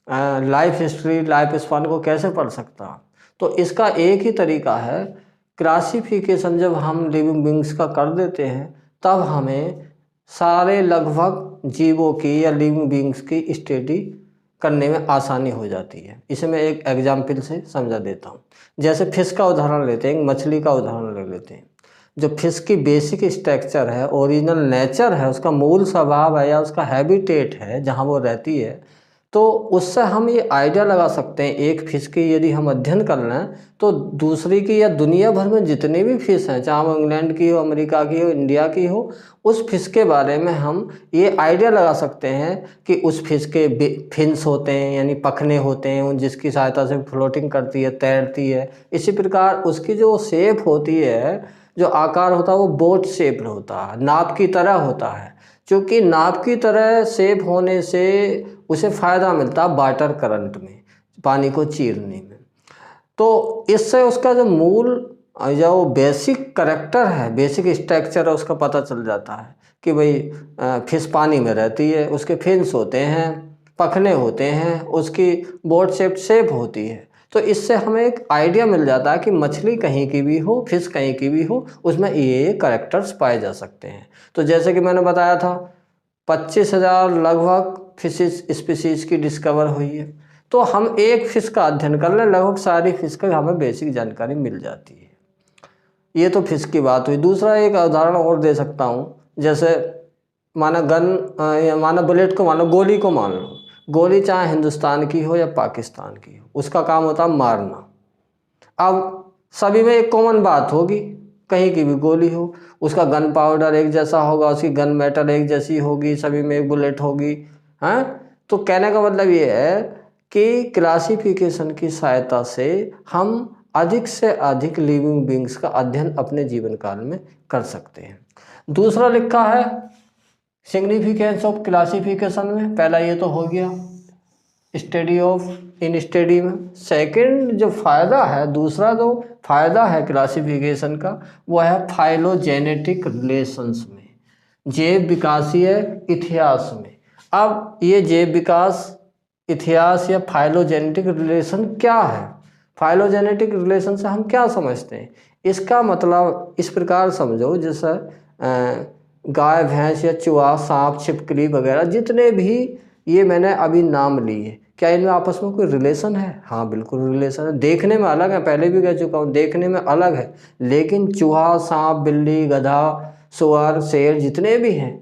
लाइफ हिस्ट्री, लाइफ स्पान को कैसे पढ़ सकता? तो इसका एक ही तरीका है, क्लासिफिकेशन जब हम लिविंग बींग्स का कर देते हैं तब हमें सारे लगभग जीवों की या लिविंग बींग्स की स्टडी करने में आसानी हो जाती है। इसे मैं एक एग्जाम्पल से समझा देता हूँ। जैसे फिश का उदाहरण लेते हैं, मछली का उदाहरण ले लेते हैं। जो फिश की बेसिक स्ट्रक्चर है, ओरिजिनल नेचर है, उसका मूल स्वभाव है या उसका हैबिटेट है जहाँ वो रहती है, तो उससे हम ये आइडिया लगा सकते हैं एक फिश की यदि हम अध्ययन कर लें तो दूसरी की या दुनिया भर में जितनी भी फिश हैं, चाहे वो इंग्लैंड की हो, अमेरिका की हो, इंडिया की हो, उस फिश के बारे में हम ये आइडिया लगा सकते हैं कि उस फिश के फिन्स होते हैं यानी पखने होते हैं जिसकी सहायता से फ्लोटिंग करती है, तैरती है। इसी प्रकार उसकी जो शेप होती है, जो आकार होता है वो बोट शेप होता है, नाव की तरह होता है। क्योंकि नाव की तरह शेप होने से उसे फ़ायदा मिलता है वाटर करंट में, पानी को चीरने में। तो इससे उसका जो मूल जो बेसिक करैक्टर है, बेसिक स्ट्रक्चर है, उसका पता चल जाता है कि भाई फिश पानी में रहती है, उसके फिन्स होते हैं, पखने होते हैं, उसकी बोट शेप होती है। तो इससे हमें एक आइडिया मिल जाता है कि मछली कहीं की भी हो, फिश कहीं की भी हो, उसमें ये करैक्टर्स पाए जा सकते हैं। तो जैसे कि मैंने बताया था 25,000 लगभग फिशेस स्पीसीज की डिस्कवर हुई है। तो हम एक फिश का अध्ययन कर लें, लगभग सारी फिश का हमें बेसिक जानकारी मिल जाती है। ये तो फिश की बात हुई। दूसरा एक उदाहरण और दे सकता हूँ, जैसे माना माना बुलेट को, मानो गोली को मान लो। गोली चाहे हिंदुस्तान की हो या पाकिस्तान की हो, उसका काम होता है मारना। अब सभी में एक कॉमन बात होगी, कहीं की भी गोली हो, उसका गन पाउडर एक जैसा होगा, उसकी गन मेटल एक जैसी होगी, सभी में एक बुलेट होगी, हैं। तो कहने का मतलब ये है कि क्लासिफिकेशन की सहायता से हम अधिक से अधिक लिविंग बींग्स का अध्ययन अपने जीवन काल में कर सकते हैं। दूसरा लिखा है सिग्निफिकेंस ऑफ क्लासिफिकेशन में, पहला ये तो हो गया स्टडी ऑफ इन स्टडी में। सेकंड जो फ़ायदा है, दूसरा जो फ़ायदा है क्लासिफिकेशन का, वो है फाइलोजेनेटिक रिलेशंस में, जैव विकासीय इतिहास में। अब ये जैव विकास इतिहास या फाइलोजेनेटिक रिलेशन क्या है? फाइलोजेनेटिक रिलेशन से हम क्या समझते हैं? इसका मतलब इस प्रकार समझो, जैसे गाय, भैंस या चूहा, सांप, छिपकली वगैरह जितने भी ये मैंने अभी नाम लिए, क्या इनमें आपस में कोई रिलेशन है? हाँ, बिल्कुल रिलेशन है। देखने में अलग है, पहले भी कह चुका हूँ, देखने में अलग है, लेकिन चूहा, सांप, बिल्ली, गधा, सुअर, शेर जितने भी हैं,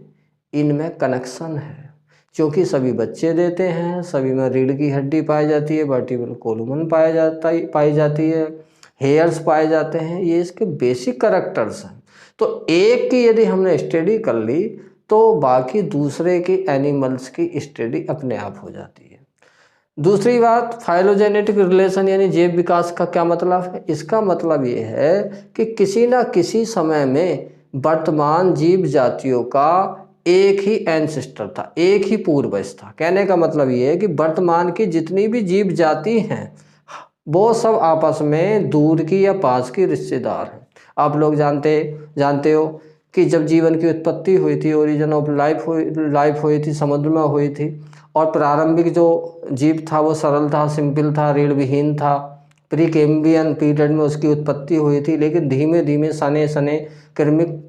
इनमें कनेक्शन है। क्योंकि सभी बच्चे देते हैं, सभी में रीढ़ की हड्डी पाई जाती है, वर्टिब्रल कोलुमन पाई जाती है, हेयर्स पाए जाते हैं। ये इसके बेसिक करैक्टर्स हैं। तो एक की यदि हमने स्टडी कर ली तो बाकी दूसरे की एनिमल्स की स्टडी अपने आप हो जाती है। दूसरी बात, फाइलोजेनेटिक रिलेशन यानी जैव विकास का क्या मतलब है? इसका मतलब ये है कि किसी न किसी समय में वर्तमान जीव जातियों का एक ही एंसेस्टर था, एक ही पूर्वज था। कहने का मतलब ये है कि वर्तमान की जितनी भी जीव जाति हैं वो सब आपस में दूर की या पास की रिश्तेदार हैं। आप लोग जानते हो कि जब जीवन की उत्पत्ति हुई थी, ओरिजिन ऑफ लाइफ हुई थी, समुद्र में हुई थी, और प्रारंभिक जो जीव था वो सरल था, सिंपल था, रीढ़ विहीन था। प्री कैम्बियन पीरियड में उसकी उत्पत्ति हुई थी, लेकिन धीमे धीमे सने क्रमिक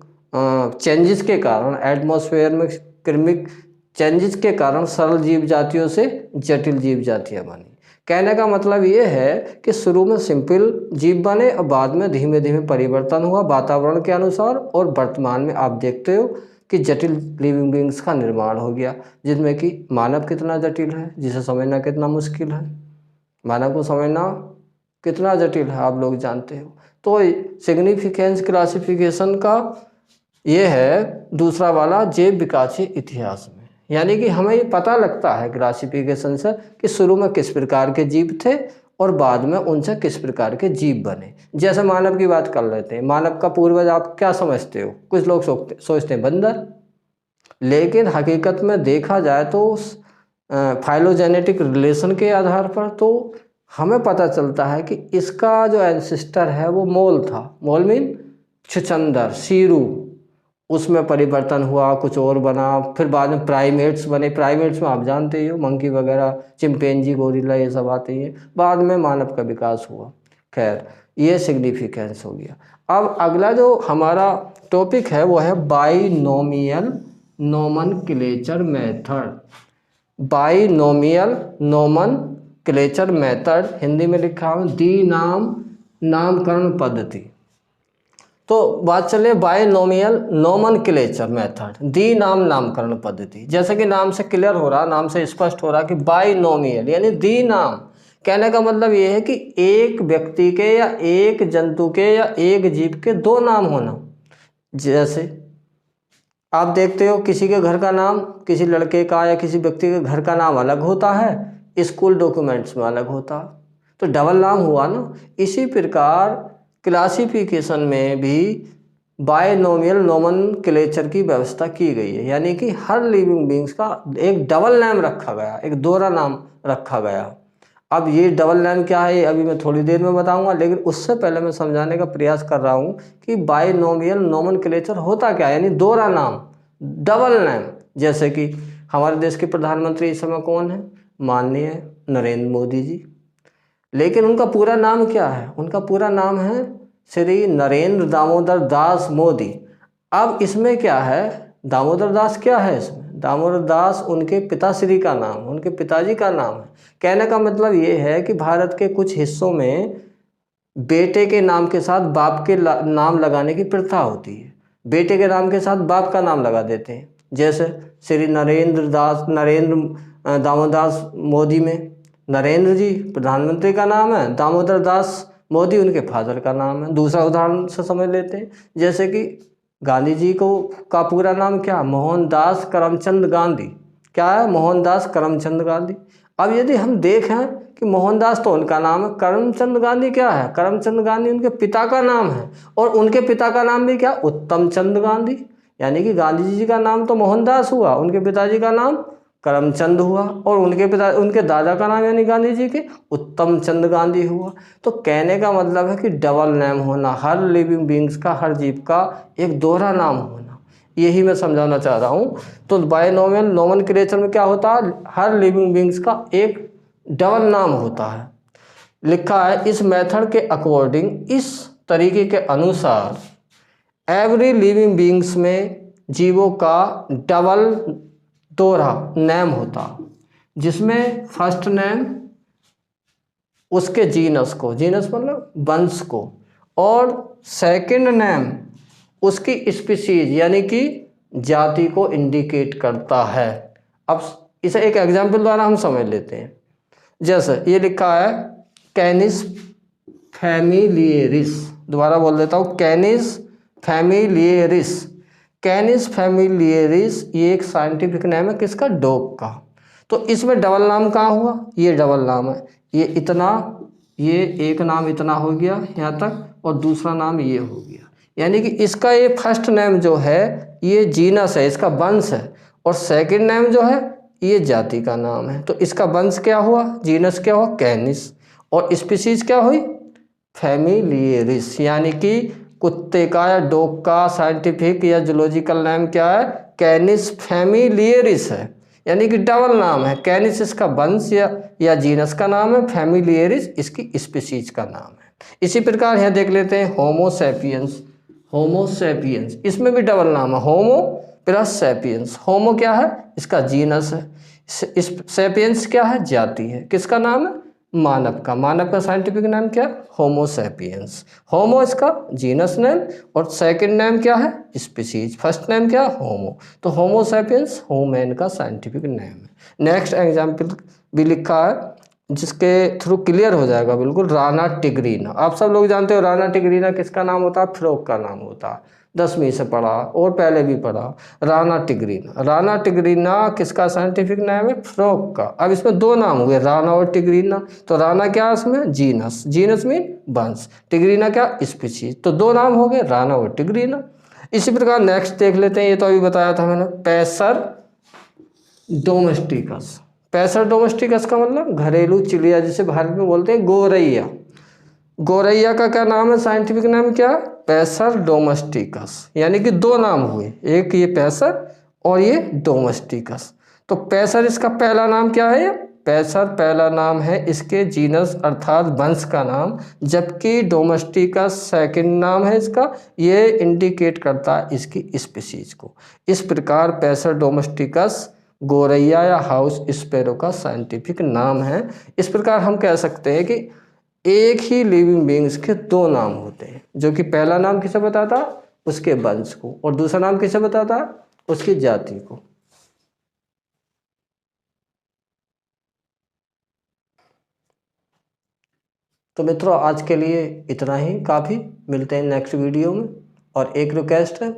चेंजेस के कारण, एटमॉस्फेयर में क्रमिक चेंजेस के कारण सरल जीव जातियों से जटिल जीव जातियाँ बनी। कहने का मतलब ये है कि शुरू में सिंपल जीव बने और बाद में धीमे धीमे परिवर्तन हुआ वातावरण के अनुसार, और वर्तमान में आप देखते हो कि जटिल लिविंग बींग्स का निर्माण हो गया, जिसमें कि मानव कितना जटिल है, जिसे समझना कितना मुश्किल है। मानव को समझना कितना जटिल है आप लोग जानते हो। तो सिग्निफिकेंस क्लासिफिकेशन का ये है दूसरा वाला, जैव विकासीय इतिहास में। यानी कि हमें ये पता लगता है क्लासिफिकेशन से कि शुरू में किस प्रकार के जीव थे और बाद में उनसे किस प्रकार के जीव बने। जैसे मानव की बात कर लेते हैं, मानव का पूर्वज आप क्या समझते हो? कुछ लोग सोचते हैं बंदर, लेकिन हकीकत में देखा जाए तो फाइलोजेनेटिक रिलेशन के आधार पर तो हमें पता चलता है कि इसका जो एंसेस्टर है वो मोल था। मोल मीन छुछंदर, सीरू, उसमें परिवर्तन हुआ, कुछ और बना, फिर बाद में प्राइमेट्स बने। प्राइमेट्स में आप जानते ही हो, मंकी वगैरह, चिंपैंजी, गोरिल्ला, ये सब आते हैं। बाद में मानव का विकास हुआ। खैर, ये सिग्निफिकेंस हो गया। अब अगला जो हमारा टॉपिक है वो है binomial nomenclature method. Binomial nomenclature method, Hindi में लिखा हूँ दी नामकरण पद्धति। तो बात चले बायनोमियल नोमेनक्लेचर मेथड, द्विनाम नामकरण पद्धति। जैसे कि नाम से क्लियर हो रहा, नाम से स्पष्ट हो रहा कि बायनोमियल यानी द्विनाम। कहने का मतलब ये है कि एक व्यक्ति के या एक जंतु के या एक जीव के दो नाम होना। जैसे आप देखते हो किसी के घर का नाम, किसी लड़के का या किसी व्यक्ति के घर का नाम अलग होता है, स्कूल डॉक्यूमेंट्स में अलग होता है, तो डबल नाम हुआ ना। इसी प्रकार क्लासिफिकेशन में भी बायनोमियल नोमेनक्लेचर की व्यवस्था की गई है, यानी कि हर लिविंग बींग्स का एक डबल नाम रखा गया, एक दोहरा नाम रखा गया। अब ये डबल नाम क्या है अभी मैं थोड़ी देर में बताऊंगा, लेकिन उससे पहले मैं समझाने का प्रयास कर रहा हूँ कि बायनोमियल नोमेनक्लेचर होता क्या है, यानी दोहरा नाम, डबल नाम। जैसे कि हमारे देश के प्रधानमंत्री इस समय कौन है, माननीय नरेंद्र मोदी जी, लेकिन उनका पूरा नाम क्या है, उनका पूरा नाम है श्री नरेंद्र दामोदर दास मोदी। अब इसमें क्या है, दामोदर दास क्या है इसमें, दामोदर दास उनके पिताश्री का नाम, उनके पिताजी का नाम है। कहने का मतलब ये है कि भारत के कुछ हिस्सों में बेटे के नाम के साथ बाप के नाम लगाने की प्रथा होती है, बेटे के नाम के साथ बाप का नाम लगा देते हैं। जैसे श्री नरेंद्र दामोदर दास मोदी में नरेंद्र जी प्रधानमंत्री का नाम है, दामोदर दास मोदी उनके फादर का नाम है। दूसरा उदाहरण से समझ लेते हैं, जैसे कि गांधी जी को का पूरा नाम क्या, मोहनदास करमचंद गांधी। क्या है, मोहनदास करमचंद गांधी। अब यदि हम देखें कि मोहनदास तो उनका नाम है, करमचंद गांधी क्या है, करमचंद गांधी उनके पिता का नाम है, और उनके पिता का नाम भी क्या, उत्तम चंद गांधी। यानी कि गांधी जी का नाम तो मोहनदास हुआ, उनके पिताजी का नाम करमचंद हुआ, और उनके दादा का नाम यानी गांधी जी के उत्तम चंद गांधी हुआ। तो कहने का मतलब है कि डबल नेम होना, हर लिविंग बींग्स का, हर जीव का एक दोहरा नाम होना, यही मैं समझाना चाह रहा हूँ। तो बायनोमियल नोमेनक्लेचर में क्या होता है, हर लिविंग बींग्स का एक डबल नाम होता है। लिखा है इस मेथड के अकॉर्डिंग, इस तरीके के अनुसार एवरी लिविंग बींग्स में जीवों का डबल दोहरा नेम होता, जिसमें फर्स्ट नेम उसके जीनस को, जीनस मतलब वंश को, और सेकंड नेम उसकी स्पीशीज यानी कि जाति को इंडिकेट करता है। अब इसे एक एग्जाम्पल द्वारा हम समझ लेते हैं। जैसे ये लिखा है कैनिस फैमिलियरिस, दोबारा बोल देता हूँ, कैनिस फैमिलियरिस। कैनिस फैमिलियरिस ये एक साइंटिफिक नेम है किसका, डॉग का। तो इसमें डबल नाम कहाँ हुआ, ये डबल नाम है, ये इतना, ये एक नाम इतना हो गया यहाँ तक, और दूसरा नाम ये हो गया। यानी कि इसका ये फर्स्ट नेम जो है ये जीनस है, इसका वंश है, और सेकंड नेम जो है ये जाति का नाम है। तो इसका वंश क्या हुआ, जीनस क्या हुआ, कैनिस, और स्पीशीज क्या हुई, फैमिलियरिस। यानी कि कुत्ते का या डॉग का साइंटिफिक या जूलॉजिकल नेम क्या है, कैनिस फैमिलियरिस है, यानी कि डबल नाम है। कैनिस इसका वंश या जीनस का नाम है, फैमिलियरिस इसकी स्पीशीज का नाम है। इसी प्रकार यहाँ देख लेते हैं होमोसैपियंस। होमोसैपियंस इसमें भी डबल नाम है, होमो प्लस सैपियंस। होमो क्या है, इसका जीनस है, सैपियंस क्या है, जाति है, किसका नाम है, मानव का। मानव का साइंटिफिक नाम क्या है, होमोसैपियंस। होमो इसका जीनस नेम, और सेकंड नेम क्या है, स्पीशीज। फर्स्ट नेम क्या, होमो। तो होमोसैपियंस ह्यूमन का साइंटिफिक नेम है। नेक्स्ट एग्जाम्पल भी लिखा है जिसके थ्रू क्लियर हो जाएगा बिल्कुल, राना टिग्रीना। आप सब लोग जानते हो राना टिग्रीना किसका नाम होता है, फ्रॉग का नाम होता है, 10वीं से पढ़ा और पहले भी पढ़ा। राना टिग्रीना, राना टिग्रीना किसका साइंटिफिक नाम है, फ्रॉग का। अब इसमें दो नाम हुए, राना और टिग्रीना। तो राना क्या है इसमें, जीनस, जीनस मीन वंश, टिग्रीना क्या, स्पीशीज। तो दो नाम हो गए, राना और टिग्रीना। इसी प्रकार नेक्स्ट देख लेते हैं, ये तो अभी बताया था मैंने, पैसर डोमेस्टिकस। पैसर डोमेस्टिकस का मतलब घरेलू चिड़िया, जिसे भारत में बोलते हैं गोरैया। गोरैया का क्या नाम है, साइंटिफिक नाम क्या, पैसर डोमेस्टिकस। यानी कि दो नाम हुए, एक ये पैसर और ये डोमेस्टिकस। तो पैसर इसका पहला नाम क्या है, पैसर पहला नाम है इसके जीनस अर्थात वंश का नाम, जबकि डोमेस्टिकस सेकंड नाम है इसका, ये इंडिकेट करता है इसकी स्पीशीज को। इस प्रकार पैसर डोमेस्टिकस गोरैया या हाउस स्पैरो का साइंटिफिक नाम है। इस प्रकार हम कह सकते हैं कि एक ही लिविंग बींग्स के दो नाम होते हैं, जो कि पहला नाम किसे बताता, उसके वंश को, और दूसरा नाम किसे बताता, उसकी जाति को। तो मित्रों आज के लिए इतना ही काफ़ी, मिलते हैं नेक्स्ट वीडियो में। और एक रिक्वेस्ट है,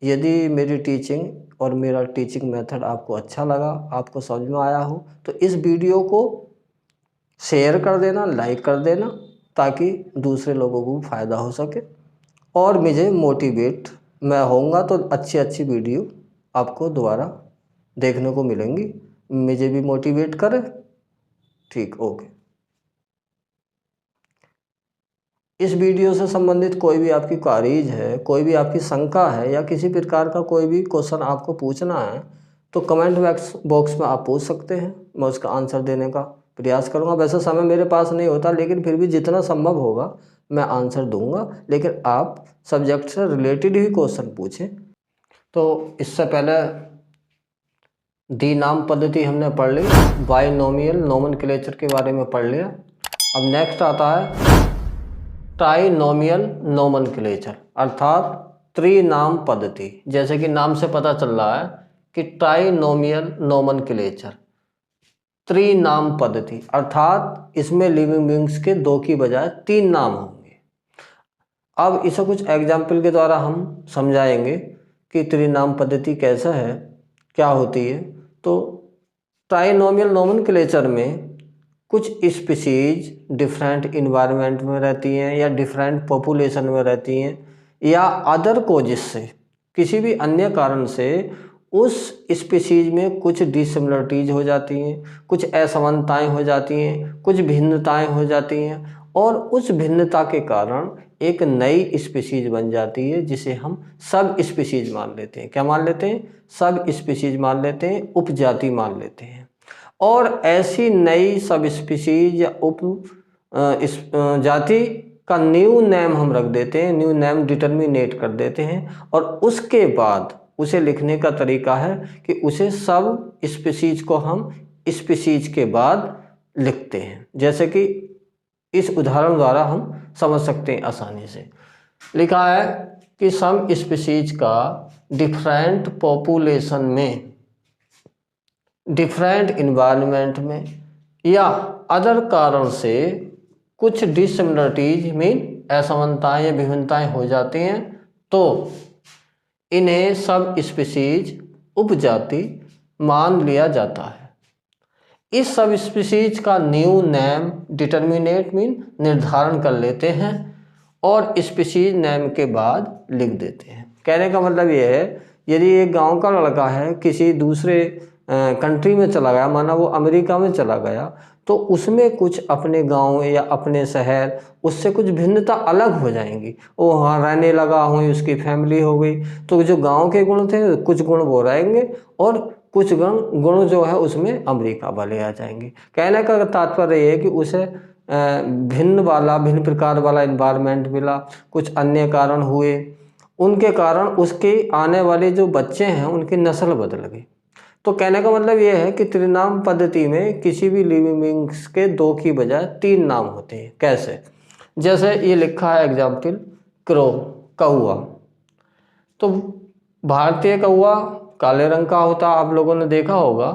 यदि मेरी टीचिंग और मेरा टीचिंग मेथड आपको अच्छा लगा, आपको समझ में आया हो, तो इस वीडियो को शेयर कर देना, लाइक कर देना, ताकि दूसरे लोगों को फ़ायदा हो सके और मुझे मोटिवेट मैं होऊंगा, तो अच्छी अच्छी वीडियो आपको दोबारा देखने को मिलेंगी, मुझे भी मोटिवेट करे। ठीक, ओके। इस वीडियो से संबंधित कोई भी आपकी क्वारीज है, कोई भी आपकी शंका है, या किसी प्रकार का कोई भी क्वेश्चन आपको पूछना है, तो कमेंट बॉक्स में आप पूछ सकते हैं, मैं उसका आंसर देने का प्रयास करूंगा। वैसे समय मेरे पास नहीं होता, लेकिन फिर भी जितना संभव होगा मैं आंसर दूंगा, लेकिन आप सब्जेक्ट से रिलेटेड ही क्वेश्चन पूछें। तो इससे पहले दी नाम पद्धति हमने पढ़ ली, बाइनोमियल नोमेनक्लेचर के बारे में पढ़ लिया। अब नेक्स्ट आता है ट्राइनोमियल नोमेनक्लेचर, अर्थात त्रिनाम पद्धति। जैसे कि नाम से पता चल रहा है कि ट्राइनोमियल नोमेनक्लेचर, त्रिनाम पद्धति, अर्थात इसमें लिविंग बींग्स के दो की बजाय तीन नाम होंगे। अब इसे कुछ एग्जाम्पल के द्वारा हम समझाएंगे कि त्रिनाम पद्धति कैसा है, क्या होती है। तो ट्राइनोमियल नोमेनक्लेचर में कुछ स्पीशीज डिफरेंट इन्वायरमेंट में रहती हैं, या डिफरेंट पॉपुलेशन में रहती हैं, या अदर कोजिस से, किसी भी अन्य कारण से उस स्पीशीज में कुछ डिसिमिलरिटीज हो जाती हैं, कुछ असमानताएं हो जाती हैं, कुछ भिन्नताएं हो जाती हैं, और उस भिन्नता के कारण एक नई स्पीशीज बन जाती है, जिसे हम सब स्पीशीज मान लेते हैं। क्या मान लेते हैं? सब स्पीशीज मान लेते हैं, उपजाति मान लेते हैं। और ऐसी नई सब स्पीशीज या उप जाति का न्यू नेम हम रख देते हैं, न्यू नेम डिटर्मिनेट कर देते हैं, और उसके बाद उसे लिखने का तरीका है कि उसे सब स्पीशीज को हम स्पीशीज के बाद लिखते हैं। जैसे कि इस उदाहरण द्वारा हम समझ सकते हैं आसानी से। लिखा है कि सम स्पीशीज का डिफरेंट पॉपुलेशन में, डिफरेंट इन्वायरमेंट में, या अदर कारण से कुछ डिसिमिलरिटीज मीन असमानताएं या भिन्नताएं हो जाती हैं, तो इन्हें सब स्पीशीज उपजाति मान लिया जाता है। इस सब स्पीशीज का न्यू नेम डिटर्मिनेट मीन निर्धारण कर लेते हैं, और स्पीशीज नेम के बाद लिख देते हैं। कहने का मतलब ये है, यदि एक गांव का लड़का है किसी दूसरे कंट्री में चला गया, माना वो अमेरिका में चला गया, तो उसमें कुछ अपने गांव या अपने शहर उससे कुछ भिन्नता अलग हो जाएंगी। वो वहाँ रहने लगा, हुई उसकी फैमिली हो गई, तो जो गांव के गुण थे कुछ गुण वो रहेंगे, और कुछ गुण जो है उसमें अमेरिका वाले आ जाएंगे। कहने का तात्पर्य ये है कि उसे भिन्न प्रकार वाला इन्वायरमेंट मिला, कुछ अन्य कारण हुए, उनके कारण उसके आने वाले जो बच्चे हैं उनकी नस्ल बदल गई। तो कहने का मतलब ये है कि त्रिनाम पद्धति में किसी भी लिविंग बींग्स के दो की बजाय तीन नाम होते हैं। कैसे? जैसे ये लिखा है एग्जाम्पल, क्रो, कौआ। तो भारतीय कौआ काले रंग का होता, आप लोगों ने देखा होगा।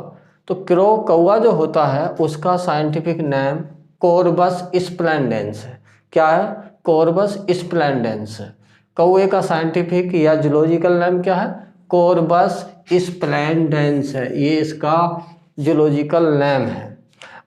तो क्रो कौआ जो होता है उसका साइंटिफिक नेम कोरबस स्प्लेंडेंस है। क्या है? कोरबस स्प्लेंडेंस है। कौए का साइंटिफिक या जूलॉजिकल नेम क्या है? कोरबस स्प्लेंडेंस है, ये इसका जूलॉजिकल नेम है।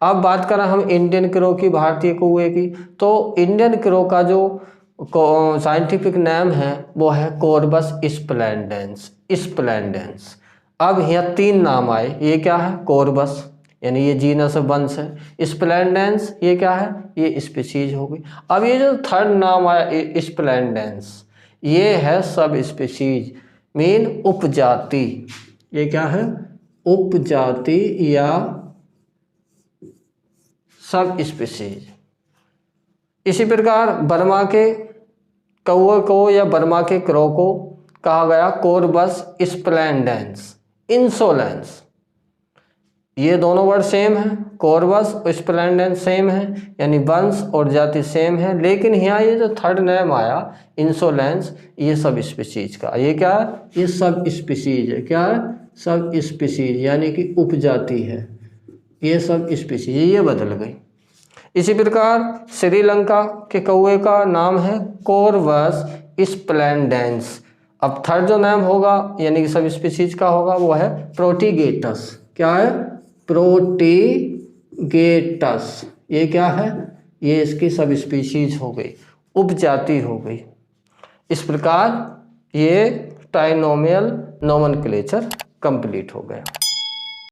अब बात करें हम इंडियन क्रो की, भारतीय कौए की, तो इंडियन क्रो का जो साइंटिफिक नेम है वो है कोरबस स्प्लेंडेंस, स्प्लेंडेंस। अब यहाँ तीन नाम आए, ये क्या है? कोरबस, यानी ये जीनस वंश है। स्प्लेंडेंस ये क्या है? ये स्पीशीज हो गई। अब ये जो थर्ड नाम आया स्प्लेंडेंस, ये है सब स्पीशीज मीन उपजाति। ये क्या है? उपजाति या सब स्पीशीज। इसी प्रकार बर्मा के कौए को या बर्मा के क्रो को कहा गया कोरबस स्प्लेंडेंस इंसोलेंस। ये दोनों वर्ड सेम है, कॉर्वस और स्प्लेंडेंस सेम है, यानी वंश और जाति सेम है। लेकिन यहाँ ये जो थर्ड नेम आया इंसोलेंस, ये सब स्पीशीज का, ये क्या है, ये सब स्पीशीज है। क्या है, सब स्पीशीज, यानी कि उपजाति है, ये सब स्पीशीज, ये बदल गई। इसी प्रकार श्रीलंका के कौवे का नाम है कॉर्वस स्प्लेंडेंस। अब थर्ड जो नाम होगा यानी कि सब स्पीशीज का होगा वो है प्रोटीगेटस। क्या है, प्रोटीगेटस। ये क्या है, ये इसकी सब स्पीशीज हो गई, उपजाति हो गई। इस प्रकार ये ट्राइनोमियल नोमेनक्लेचर कंप्लीट हो गया।